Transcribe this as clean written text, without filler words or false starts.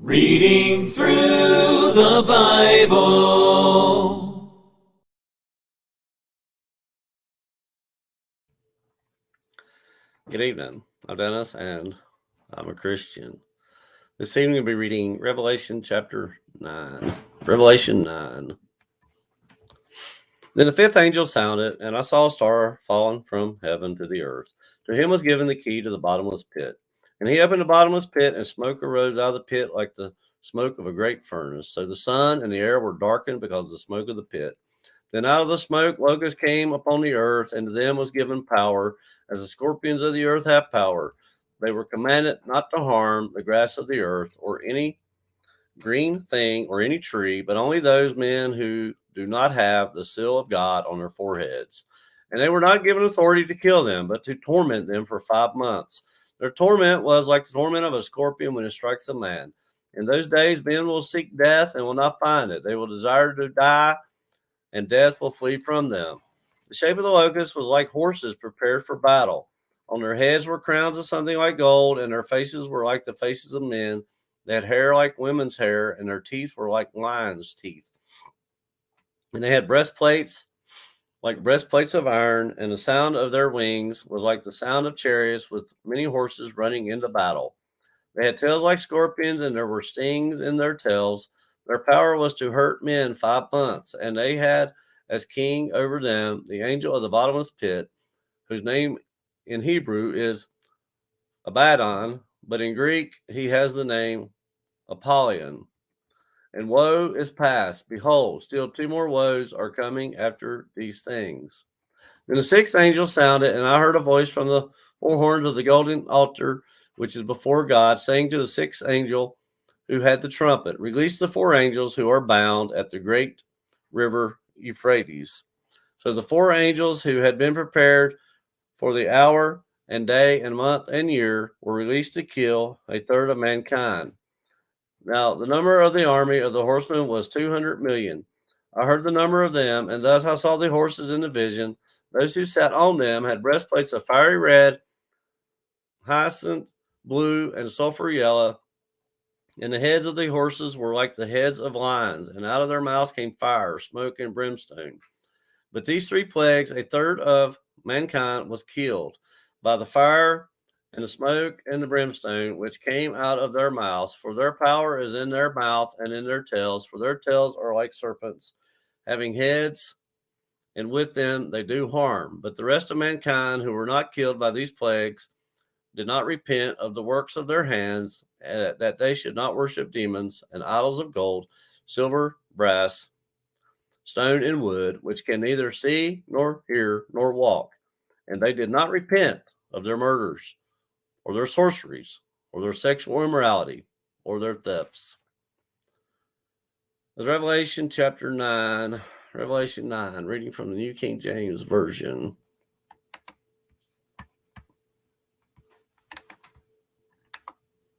Reading through the Bible. Good evening. I'm Dennis, and I'm a Christian. This evening we'll be reading Revelation chapter 9. Revelation 9. Then the fifth angel sounded, and I saw a star falling from heaven to the earth. To him was given the key to the bottomless pit. And he opened the bottomless pit, and smoke arose out of the pit like the smoke of a great furnace. So the sun and the air were darkened because of the smoke of the pit. Then out of the smoke locusts came upon the earth, and to them was given power, as the scorpions of the earth have power. They were commanded not to harm the grass of the earth, or any green thing, or any tree, but only those men who do not have the seal of God on their foreheads. And they were not given authority to kill them, but to torment them for 5 months. Their torment was like the torment of a scorpion when it strikes a man. In those days, men will seek death and will not find it. They will desire to die, and death will flee from them. The shape of the locusts was like horses prepared for battle. On their heads were crowns of something like gold, and their faces were like the faces of men. They had hair like women's hair, and their teeth were like lions' teeth. And they had breastplates like breastplates of iron, and the sound of their wings was like the sound of chariots with many horses running into battle. They had tails like scorpions, and there were stings in their tails. Their power was to hurt men 5 months, and they had as king over them the angel of the bottomless pit, whose name in Hebrew is Abaddon, but in Greek he has the name Apollyon. And woe is past. Behold, still 2 more woes are coming after these things. Then the sixth angel sounded, and I heard a voice from the 4 horns of the golden altar, which is before God, saying to the sixth angel who had the trumpet, release the 4 angels who are bound at the great river Euphrates. So the 4 angels who had been prepared for the hour and day and month and year were released to kill a third of mankind. Now the number of the army of the horsemen was 200 million. I heard the number of them, and thus I saw the horses in the vision. Those who sat on them had breastplates of fiery red, hyacinth blue, and sulfur yellow, and the heads of the horses were like the heads of lions, and out of their mouths came fire, smoke, and brimstone. But these 3 plagues, a third of mankind was killed by the fire and the smoke and the brimstone which came out of their mouths, for their power is in their mouth and in their tails, for their tails are like serpents, having heads, and with them they do harm. But the rest of mankind who were not killed by these plagues did not repent of the works of their hands, that they should not worship demons and idols of gold, silver, brass, stone, and wood, which can neither see nor hear nor walk. And they did not repent of their murders, or their sorceries, or their sexual immorality, or their thefts. Revelation chapter 9, reading from the New King James Version.